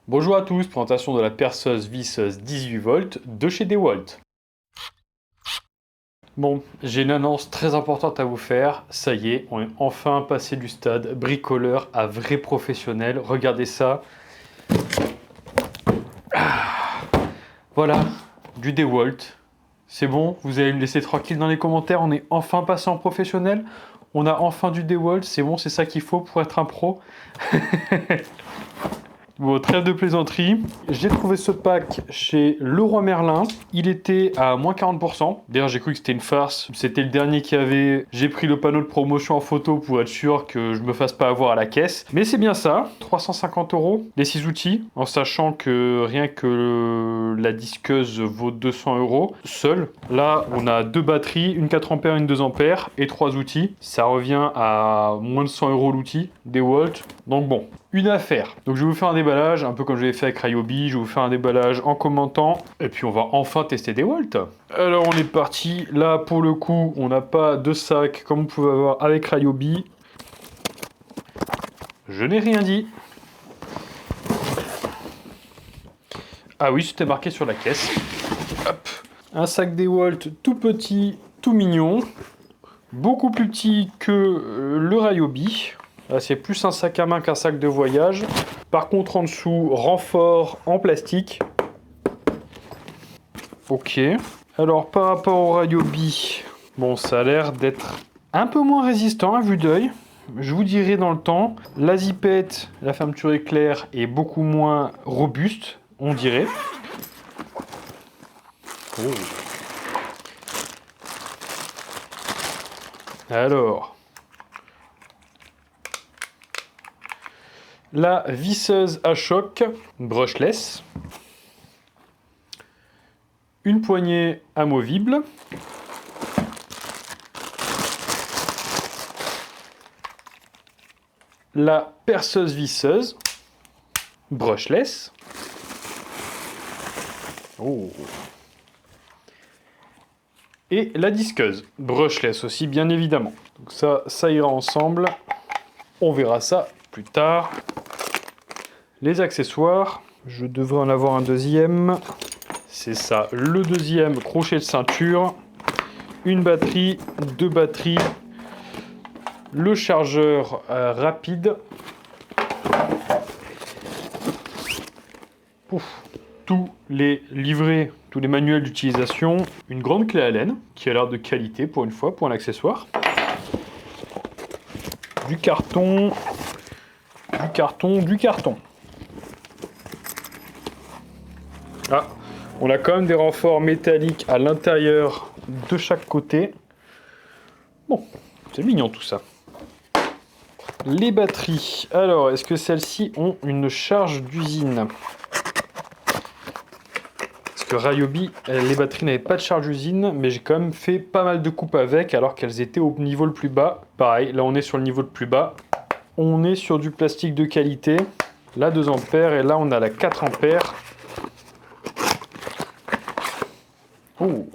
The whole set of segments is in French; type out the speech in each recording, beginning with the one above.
Bonjour à tous, présentation de la perceuse visseuse 18 volts de chez DeWalt. Bon, j'ai une annonce très importante à vous faire. Ça y est, on est enfin passé du stade bricoleur à vrai professionnel. Regardez ça. Voilà, du DeWalt. C'est bon, vous allez me laisser tranquille dans les commentaires. On est enfin passé en professionnel. On a enfin du DeWalt. C'est bon, c'est ça qu'il faut pour être un pro. Bon, trêve de plaisanterie. J'ai trouvé ce pack chez Leroy Merlin. Il était à moins 40%. D'ailleurs, j'ai cru que c'était une farce. C'était le dernier qu'il y avait. J'ai pris le panneau de promotion en photo pour être sûr que je me fasse pas avoir à la caisse. Mais c'est bien ça. 350 €, les 6 outils. En sachant que rien que la disqueuse vaut 200 € seul. Là, on a deux batteries, une 4 ampères, une 2 ampères et 3 outils. Ça revient à moins de 100 € l'outil. DeWalt. Donc bon, une affaire. Donc je vais vous faire un déballage, un peu comme je l'ai fait avec Ryobi, je vais vous faire un déballage en commentant, et puis on va enfin tester DeWalt. Alors on est parti, là pour le coup, on n'a pas de sac comme vous pouvez avoir avec Ryobi. Je n'ai rien dit. Ah oui, c'était marqué sur la caisse. Hop. Un sac DeWalt tout petit, tout mignon, beaucoup plus petit que le Ryobi. Là, c'est plus un sac à main qu'un sac de voyage. Par contre, en dessous, renfort en plastique. Ok. Alors, par rapport au Ryobi, bon, ça a l'air d'être un peu moins résistant à vue d'œil. Je vous dirai dans le temps. La zipette, la fermeture éclair est beaucoup moins robuste, on dirait. Oh. Alors... la visseuse à choc brushless, une poignée amovible, la perceuse visseuse brushless, oh. Et la disqueuse brushless aussi bien évidemment. Donc ça ira ensemble, on verra ça plus tard. Les accessoires, je devrais en avoir un deuxième. C'est ça, le deuxième crochet de ceinture. Une batterie, deux batteries. Le chargeur rapide. Pouf. Tous les livrets, tous les manuels d'utilisation. Une grande clé Allen, qui a l'air de qualité pour une fois, pour un accessoire. Du carton. Du carton, du carton. Ah, on a quand même des renforts métalliques à l'intérieur de chaque côté. Bon, c'est mignon tout ça. Les batteries. Alors, est-ce que celles-ci ont une charge d'usine? Parce que Ryobi, les batteries n'avaient pas de charge d'usine, mais j'ai quand même fait pas mal de coupes avec, alors qu'elles étaient au niveau le plus bas. Pareil, là on est sur le niveau le plus bas. On est sur du plastique de qualité. La 2 ampères, et là on a la 4 ampères. Oh.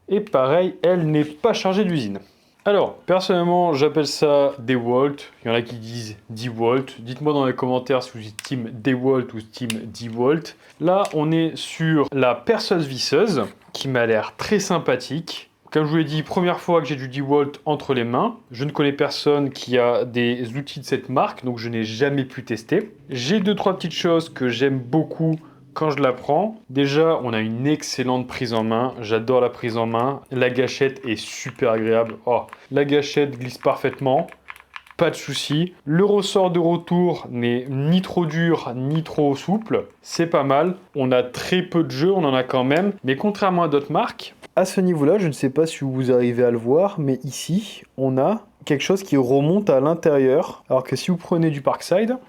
Et pareil, elle n'est pas chargée d'usine. Alors, personnellement, j'appelle ça DeWalt. Il y en a qui disent DeWalt. Dites-moi dans les commentaires si vous dites Team DeWalt ou Team DeWalt. Là, on est sur la perceuse visseuse, qui m'a l'air très sympathique. Comme je vous l'ai dit, première fois que j'ai du DeWalt entre les mains. Je ne connais personne qui a des outils de cette marque, donc je n'ai jamais pu tester. J'ai 2-3 petites choses que j'aime beaucoup quand je la prends. Déjà, on a une excellente prise en main. J'adore la prise en main. La gâchette est super agréable. Oh, la gâchette glisse parfaitement. Pas de souci. Le ressort de retour n'est ni trop dur ni trop souple. C'est pas mal. On a très peu de jeux, on en a quand même. Mais contrairement à d'autres marques, à ce niveau-là, je ne sais pas si vous arrivez à le voir, mais ici, on a quelque chose qui remonte à l'intérieur. Alors que si vous prenez du Parkside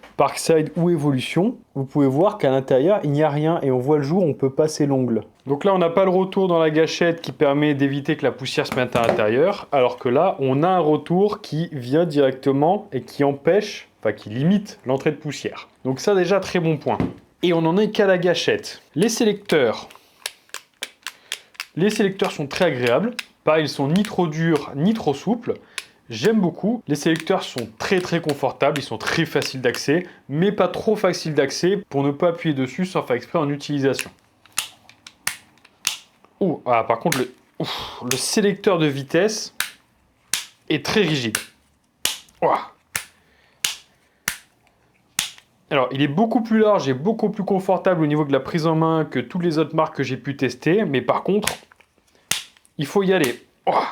ou Evolution, vous pouvez voir qu'à l'intérieur, il n'y a rien et on voit le jour, on peut passer l'ongle. Donc là, on n'a pas le retour dans la gâchette qui permet d'éviter que la poussière se mette à l'intérieur, alors que là, on a un retour qui vient directement et qui empêche, enfin qui limite l'entrée de poussière. Donc ça, déjà, très bon point. Et on n'en est qu'à la gâchette. Les sélecteurs sont très agréables. Pas, ils sont ni trop durs, ni trop souples. J'aime beaucoup. Les sélecteurs sont très très confortables, ils sont très faciles d'accès, mais pas trop faciles d'accès pour ne pas appuyer dessus sans faire exprès en utilisation. Ouh, ah, par contre, le sélecteur de vitesse est très rigide. Ouah. Alors, il est beaucoup plus large et beaucoup plus confortable au niveau de la prise en main que toutes les autres marques que j'ai pu tester, mais par contre, il faut y aller. Ouah,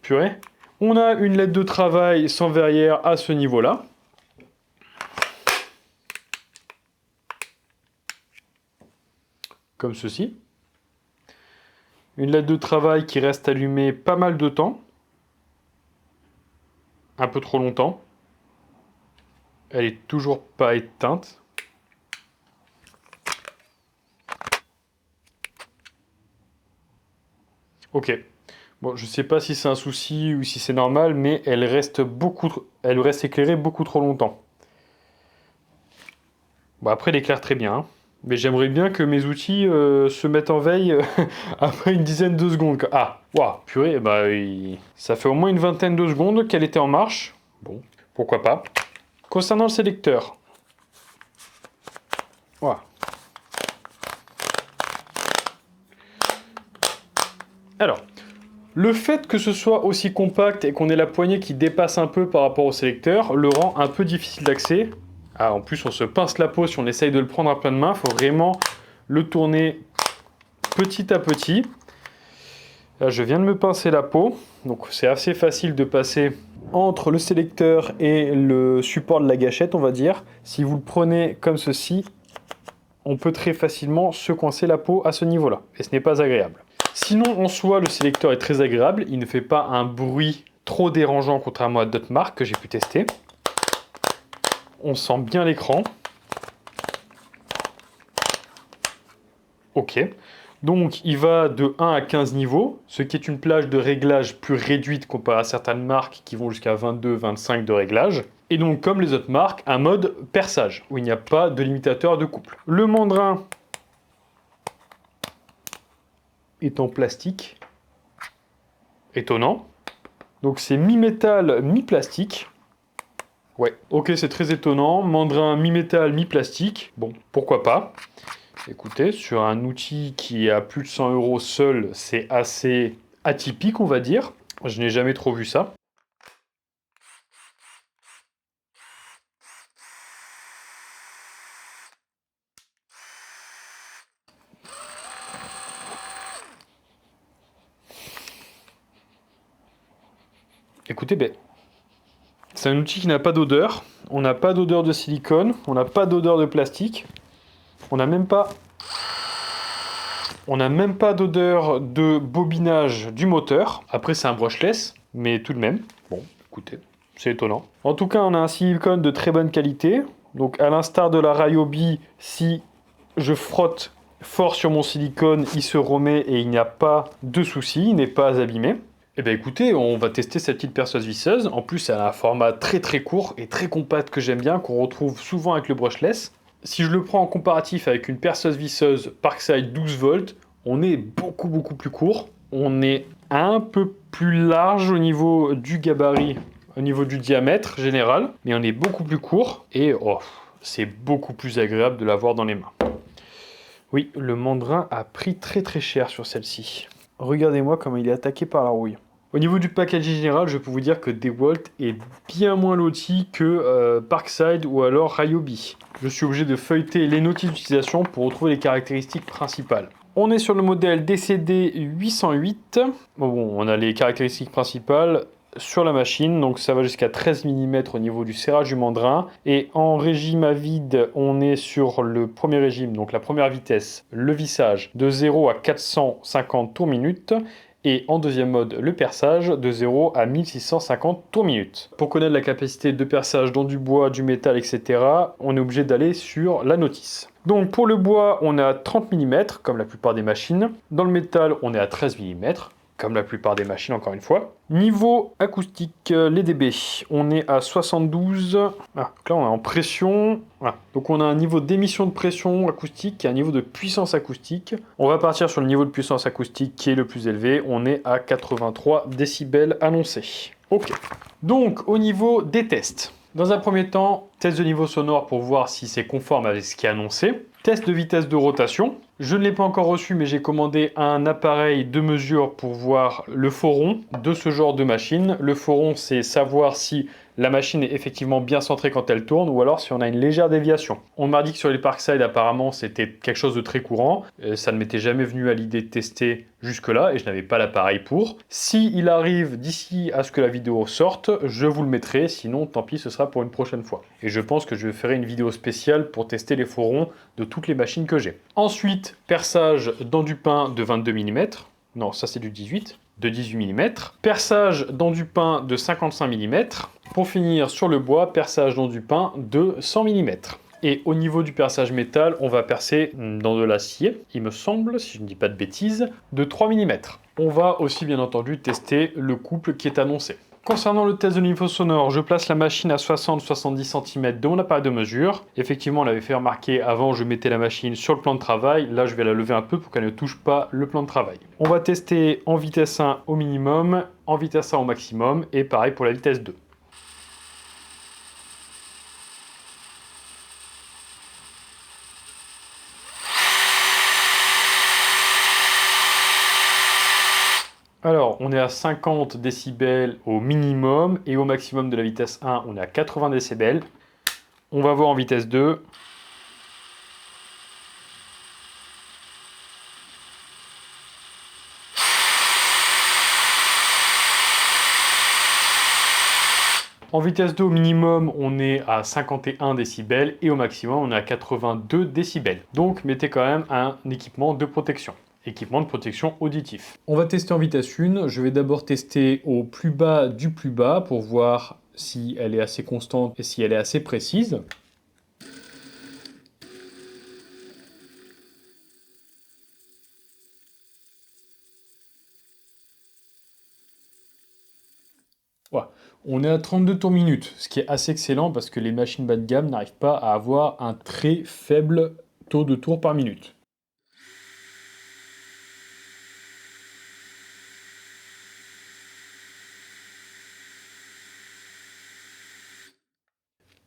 purée. On a une lettre de travail sans verrière à ce niveau-là. Comme ceci. Une lettre de travail qui reste allumée pas mal de temps. Un peu trop longtemps. Elle est toujours pas éteinte. Ok. Bon, je sais pas si c'est un souci ou si c'est normal, mais elle reste éclairée beaucoup trop longtemps. Bon, après, elle éclaire très bien, hein. Mais j'aimerais bien que mes outils se mettent en veille après une dizaine de secondes. Ah, waouh, purée, bah, ça fait au moins une vingtaine de secondes qu'elle était en marche. Bon, pourquoi pas. Concernant le sélecteur. Waouh. Alors, le fait que ce soit aussi compact et qu'on ait la poignée qui dépasse un peu par rapport au sélecteur le rend un peu difficile d'accès. Ah, en plus, on se pince la peau si on essaye de le prendre à pleine main. Il faut vraiment le tourner petit à petit. Là, je viens de me pincer la peau. Donc, c'est assez facile de passer entre le sélecteur et le support de la gâchette, on va dire. Si vous le prenez comme ceci, on peut très facilement se coincer la peau à ce niveau-là. Et ce n'est pas agréable. Sinon, en soi, le sélecteur est très agréable. Il ne fait pas un bruit trop dérangeant, contrairement à d'autres marques que j'ai pu tester. On sent bien l'écran. Ok. Donc, il va de 1 à 15 niveaux, ce qui est une plage de réglage plus réduite comparée à certaines marques qui vont jusqu'à 22, 25 de réglage. Et donc, comme les autres marques, un mode perçage, où il n'y a pas de limitateur de couple. Le mandrin est en plastique. Étonnant. Donc, c'est mi-métal, mi-plastique. Ouais, ok, c'est très étonnant. Mandrin mi-métal, mi-plastique. Bon, pourquoi pas. Écoutez, sur un outil qui est à plus de 100 € seul, c'est assez atypique, on va dire. Je n'ai jamais trop vu ça. Écoutez, ben, c'est un outil qui n'a pas d'odeur. On n'a pas d'odeur de silicone. On n'a pas d'odeur de plastique. On n'a même pas d'odeur de bobinage du moteur. Après, c'est un brushless, mais tout de même. Bon, écoutez, c'est étonnant. En tout cas, on a un silicone de très bonne qualité. Donc, à l'instar de la Ryobi, si je frotte fort sur mon silicone, il se remet et il n'y a pas de souci, il n'est pas abîmé. Eh bien écoutez, on va tester cette petite perceuse visseuse. En plus, elle a un format très très court et très compact que j'aime bien, qu'on retrouve souvent avec le brushless. Si je le prends en comparatif avec une perceuse visseuse Parkside 12 volts, on est beaucoup plus court. On est un peu plus large au niveau du gabarit, au niveau du diamètre général, mais on est beaucoup plus court et oh, c'est beaucoup plus agréable de l'avoir dans les mains. Oui, le mandrin a pris très cher sur celle-ci. Regardez-moi comment il est attaqué par la rouille. Au niveau du packaging général, je peux vous dire que DeWalt est bien moins loti que Parkside ou alors Ryobi. Je suis obligé de feuilleter les notices d'utilisation pour retrouver les caractéristiques principales. On est sur le modèle DCD 808. Bon, on a les caractéristiques principales sur la machine, donc ça va jusqu'à 13 mm au niveau du serrage du mandrin. Et en régime à vide, on est sur le premier régime, donc la première vitesse, le vissage de 0 à 450 tours minute. Et en deuxième mode, le perçage de 0 à 1650 tours minute. Pour connaître la capacité de perçage dans du bois, du métal, etc., on est obligé d'aller sur la notice. Donc pour le bois, on est à 30 mm, comme la plupart des machines. Dans le métal, on est à 13 mm, comme la plupart des machines, encore une fois. Niveau acoustique, les dB, on est à 72. Ah, donc là, on est en pression. Voilà. Donc on a un niveau d'émission de pression acoustique et un niveau de puissance acoustique. On va partir sur le niveau de puissance acoustique qui est le plus élevé. On est à 83 décibels annoncés. Ok. Donc, au niveau des tests. Dans un premier temps, test de niveau sonore pour voir si c'est conforme avec ce qui est annoncé. Test de vitesse de rotation. Je ne l'ai pas encore reçu, mais j'ai commandé un appareil de mesure pour voir le faux rond de ce genre de machine. Le faux rond, c'est savoir si la machine est effectivement bien centrée quand elle tourne ou alors si on a une légère déviation. On m'a dit que sur les Parkside, apparemment, c'était quelque chose de très courant. Ça ne m'était jamais venu à l'idée de tester jusque-là et je n'avais pas l'appareil pour. Si il arrive d'ici à ce que la vidéo sorte, je vous le mettrai. Sinon, tant pis, ce sera pour une prochaine fois. Et je pense que je ferai une vidéo spéciale pour tester les faux ronds de toutes les machines que j'ai. Ensuite, perçage dans du pain de 22 mm. Non, ça c'est du 18. De 18 mm. Perçage dans du pain de 55 mm. Pour finir, sur le bois, perçage dans du pain de 100 mm. Et au niveau du perçage métal, on va percer dans de l'acier, il me semble, si je ne dis pas de bêtises, de 3 mm. On va aussi bien entendu tester le couple qui est annoncé. Concernant le test de niveau sonore, je place la machine à 60-70 cm de mon appareil de mesure. Effectivement, on l'avait fait remarquer avant, je mettais la machine sur le plan de travail. Là, je vais la lever un peu pour qu'elle ne touche pas le plan de travail. On va tester en vitesse 1 au minimum, en vitesse 1 au maximum, et pareil pour la vitesse 2. Alors, on est à 50 décibels au minimum et au maximum de la vitesse 1, on est à 80 décibels. On va voir en vitesse 2. En vitesse 2 au minimum, on est à 51 décibels et au maximum, on est à 82 décibels. Donc, mettez quand même un équipement de protection. Équipement de protection auditif. On va tester en vitesse 1. Je vais d'abord tester au plus bas du plus bas pour voir si elle est assez constante et si elle est assez précise. Voilà. On est à 32 tours minute, ce qui est assez excellent parce que les machines bas de gamme n'arrivent pas à avoir un très faible taux de tours par minute.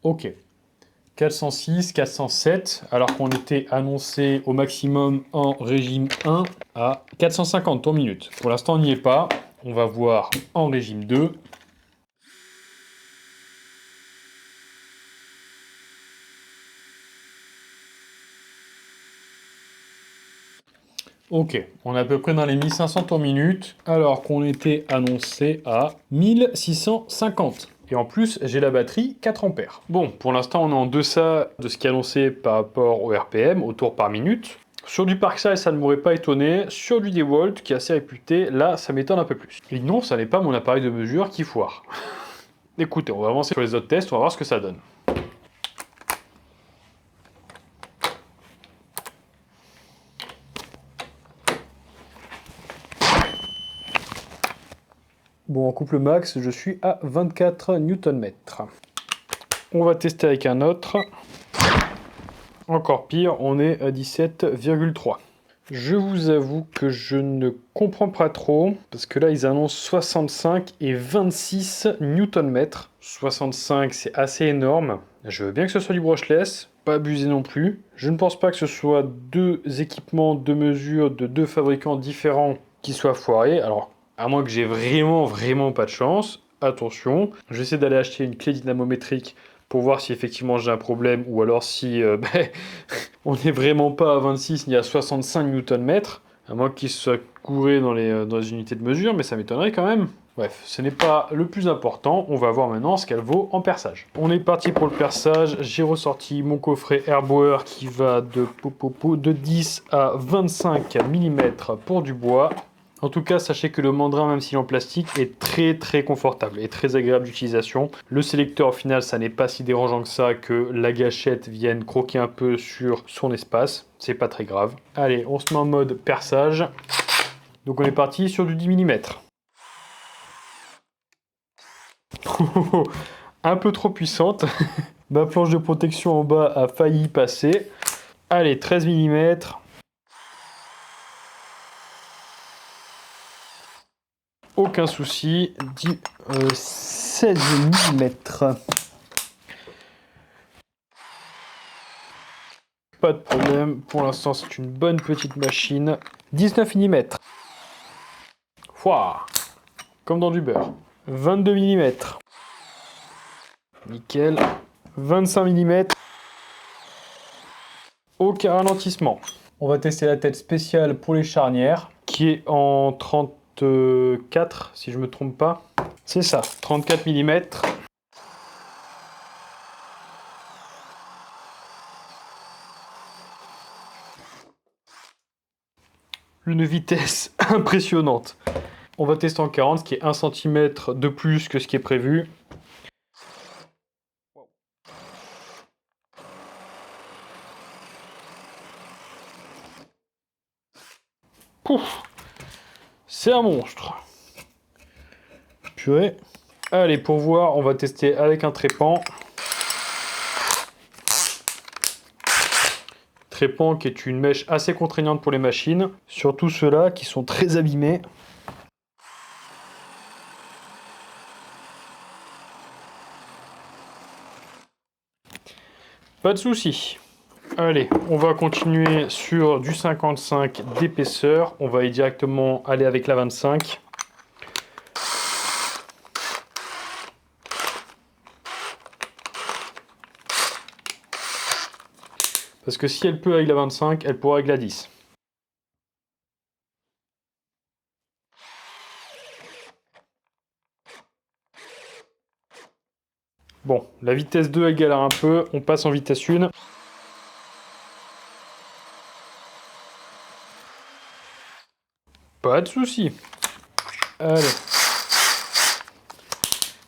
Ok. 406, 407, alors qu'on était annoncé au maximum en régime 1 à 450 tours minute. Pour l'instant, on n'y est pas. On va voir en régime 2. Ok, on est à peu près dans les 1500 tours minute, alors qu'on était annoncé à 1650. Et en plus, j'ai la batterie 4 ampères. Bon, pour l'instant, on est en deçà de ce qui est annoncé par rapport au RPM, au tour par minute. Sur du Parkside, ça ne m'aurait pas étonné. Sur du DeWalt, qui est assez réputé, là, ça m'étonne un peu plus. Et non, ça n'est pas mon appareil de mesure qui foire. Écoutez, on va avancer sur les autres tests, on va voir ce que ça donne. Bon, en couple max, je suis à 24 Nm. On va tester avec un autre. Encore pire, on est à 17,3. Je vous avoue que je ne comprends pas trop, parce que là, ils annoncent 65 et 26 Nm. 65, c'est assez énorme. Je veux bien que ce soit du brushless, pas abusé non plus. Je ne pense pas que ce soit deux équipements de mesure de deux fabricants différents qui soient foirés. Alors, à moins que j'ai vraiment pas de chance. Attention, j'essaie d'aller acheter une clé dynamométrique pour voir si effectivement j'ai un problème ou alors si on n'est vraiment pas à 26 ni à 65 Nm, à moins qu'il soit couré dans les unités de mesure, mais ça m'étonnerait quand même. Bref, ce n'est pas le plus important, on va voir maintenant ce qu'elle vaut en perçage. On est parti pour le perçage, j'ai ressorti mon coffret Airboer qui va de 10 à 25 mm pour du bois. En tout cas, sachez que le mandrin, même s'il est en plastique, est très confortable et très agréable d'utilisation. Le sélecteur, au final, ça n'est pas si dérangeant que ça que la gâchette vienne croquer un peu sur son espace. C'est pas très grave. Allez, on se met en mode perçage. Donc on est parti sur du 10 mm. Un peu trop puissante. Ma planche de protection en bas a failli passer. Allez, 13 mm. Aucun souci. 16 mm. Pas de problème, pour l'instant c'est une bonne petite machine. 19 mm. Fouah, comme dans du beurre. 22 mm. Nickel. 25 mm. Aucun ralentissement. On va tester la tête spéciale pour les charnières, qui est en 34, si je me trompe pas. C'est ça, 34 mm. Une vitesse impressionnante. On va tester en 40, ce qui est 1 cm de plus que ce qui est prévu. Pouf! C'est un monstre. Purée. Allez, pour voir, on va tester avec un trépan. Trépan qui est une mèche assez contraignante pour les machines, surtout ceux-là qui sont très abîmés. Pas de souci. Allez, on va continuer sur du 55 d'épaisseur. On va directement aller avec la 25. Parce que si elle peut avec la 25, elle pourra avec la 10. Bon, la vitesse 2 elle galère un peu, on passe en vitesse 1. Pas de souci. Allez.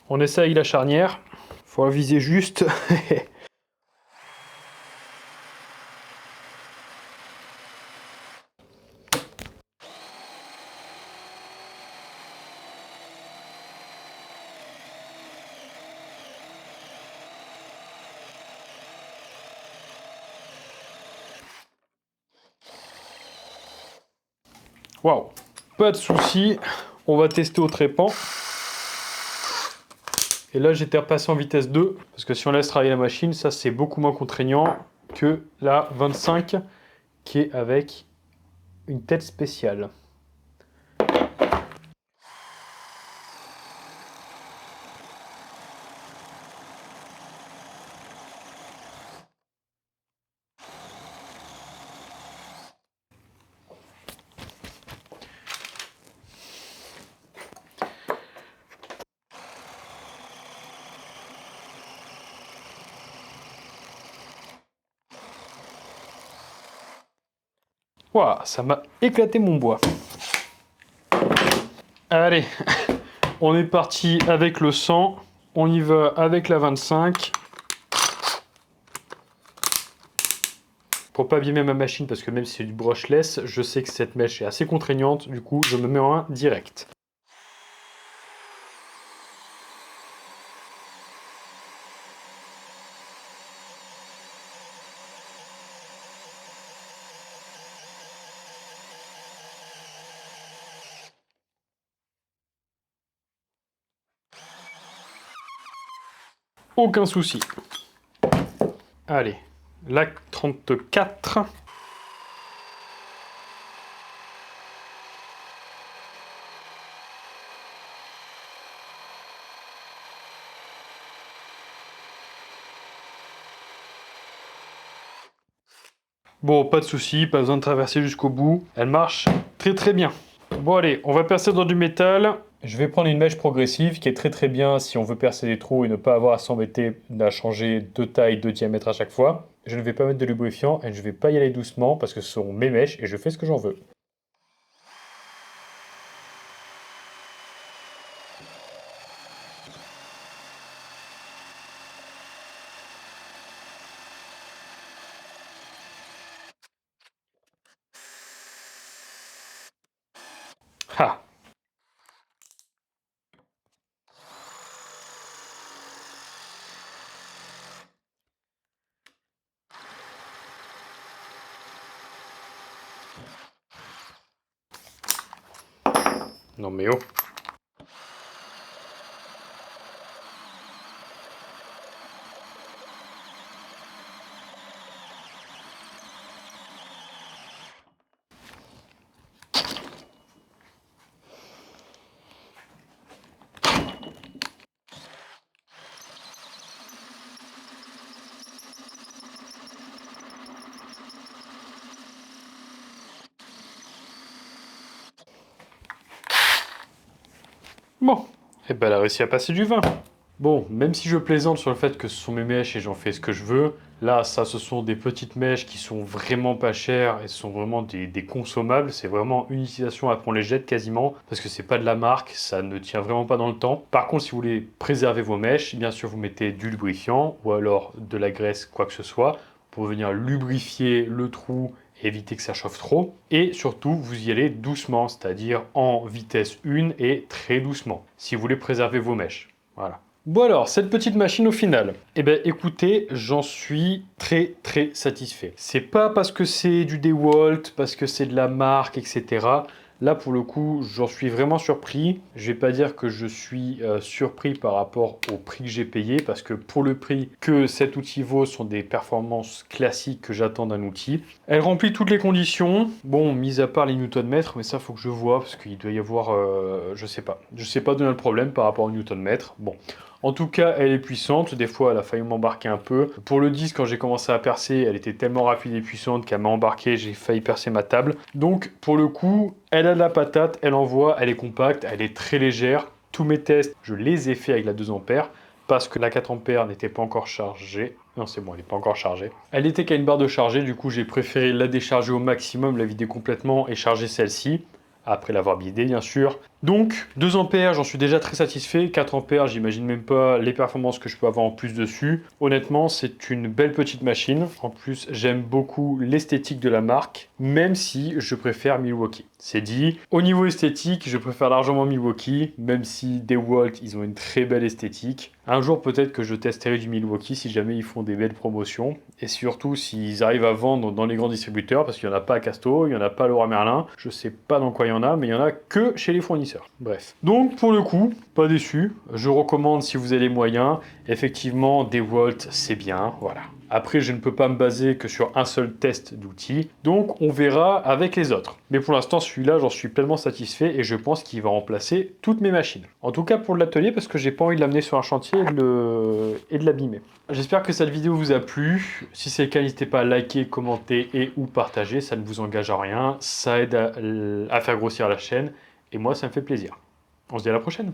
On essaie avec la charnière. Faut la viser juste. Waouh. Pas de souci. On va tester au trépan. Et là, j'étais repassé en vitesse 2, parce que si on laisse travailler la machine, ça c'est beaucoup moins contraignant que la 25, qui est avec une tête spéciale. Waouh, ça m'a éclaté mon bois. Allez, on est parti avec le 100. On y va avec la 25. Pour pas abîmer ma machine, parce que même si c'est du brushless, je sais que cette mèche est assez contraignante. Du coup, je me mets en 1 direct. Aucun souci. Allez, la 34. Bon, pas de souci, pas besoin de traverser jusqu'au bout. Elle marche très très bien. Bon allez, on va percer dans du métal. Je vais prendre une mèche progressive qui est très très bien si on veut percer des trous et ne pas avoir à s'embêter à changer de taille, de diamètre à chaque fois. Je ne vais pas mettre de lubrifiant et je ne vais pas y aller doucement parce que ce sont mes mèches et je fais ce que j'en veux. Ha! Non mais oh! Bon, et ben elle a réussi à passer du 20. Bon, même si je plaisante sur le fait que ce sont mes mèches et j'en fais ce que je veux, là, ça, ce sont des petites mèches qui sont vraiment pas chères et ce sont vraiment des consommables. C'est vraiment une utilisation, après on les jette quasiment parce que c'est pas de la marque, ça ne tient vraiment pas dans le temps. Par contre, si vous voulez préserver vos mèches, bien sûr, vous mettez du lubrifiant ou alors de la graisse, quoi que ce soit, pour venir lubrifier le trou et éviter que ça chauffe trop. Et surtout, vous y allez doucement, c'est-à-dire en vitesse 1 et très doucement, si vous voulez préserver vos mèches. Voilà. Bon alors, cette petite machine au final, eh ben écoutez, j'en suis très satisfait. C'est pas parce que c'est du DeWalt, parce que c'est de la marque, etc. Là pour le coup, j'en suis vraiment surpris. Je vais pas dire que je suis surpris par rapport au prix que j'ai payé, parce que pour le prix que cet outil vaut, sont des performances classiques que j'attends d'un outil. Elle remplit toutes les conditions. Bon, mis à part les newton-mètres, mais ça faut que je vois, parce qu'il doit y avoir, je sais pas d'où vient le problème par rapport au newton-mètre. Bon. En tout cas, elle est puissante. Des fois, elle a failli m'embarquer un peu. Pour le disque, quand j'ai commencé à percer, elle était tellement rapide et puissante qu'elle m'a embarqué. J'ai failli percer ma table. Donc, pour le coup, elle a de la patate. Elle envoie. Elle est compacte. Elle est très légère. Tous mes tests, je les ai faits avec la 2 ampères parce que la 4 ampères n'était pas encore chargée. Non, c'est bon, elle n'est pas encore chargée. Elle était qu'à une barre de charger. Du coup, j'ai préféré la décharger au maximum, la vider complètement et charger celle-ci. Après l'avoir bidé, bien sûr. Donc, 2 ampères, j'en suis déjà très satisfait. 4 ampères, j'imagine même pas les performances que je peux avoir en plus dessus. Honnêtement, c'est une belle petite machine. En plus, j'aime beaucoup l'esthétique de la marque, même si je préfère Milwaukee. C'est dit. Au niveau esthétique, je préfère largement Milwaukee, même si DeWalt, ils ont une très belle esthétique. Un jour, peut-être que je testerai du Milwaukee si jamais ils font des belles promotions. Et surtout, s'ils arrivent à vendre dans les grands distributeurs, parce qu'il n'y en a pas à Casto, il n'y en a pas à Leroy Merlin. Je sais pas dans quoi il y en a, mais il y en a que chez les fournisseurs. Bref. Donc, pour le coup, pas déçu. Je recommande si vous avez les moyens. Effectivement, DeWalt, c'est bien. Voilà. Après, je ne peux pas me baser que sur un seul test d'outils, donc on verra avec les autres. Mais pour l'instant, celui-là, j'en suis pleinement satisfait et je pense qu'il va remplacer toutes mes machines. En tout cas pour l'atelier, parce que j'ai pas envie de l'amener sur un chantier et de l'abîmer. J'espère que cette vidéo vous a plu. Si c'est le cas, n'hésitez pas à liker, commenter et ou partager. Ça ne vous engage à rien. Ça aide à faire grossir la chaîne. Et moi, ça me fait plaisir. On se dit à la prochaine.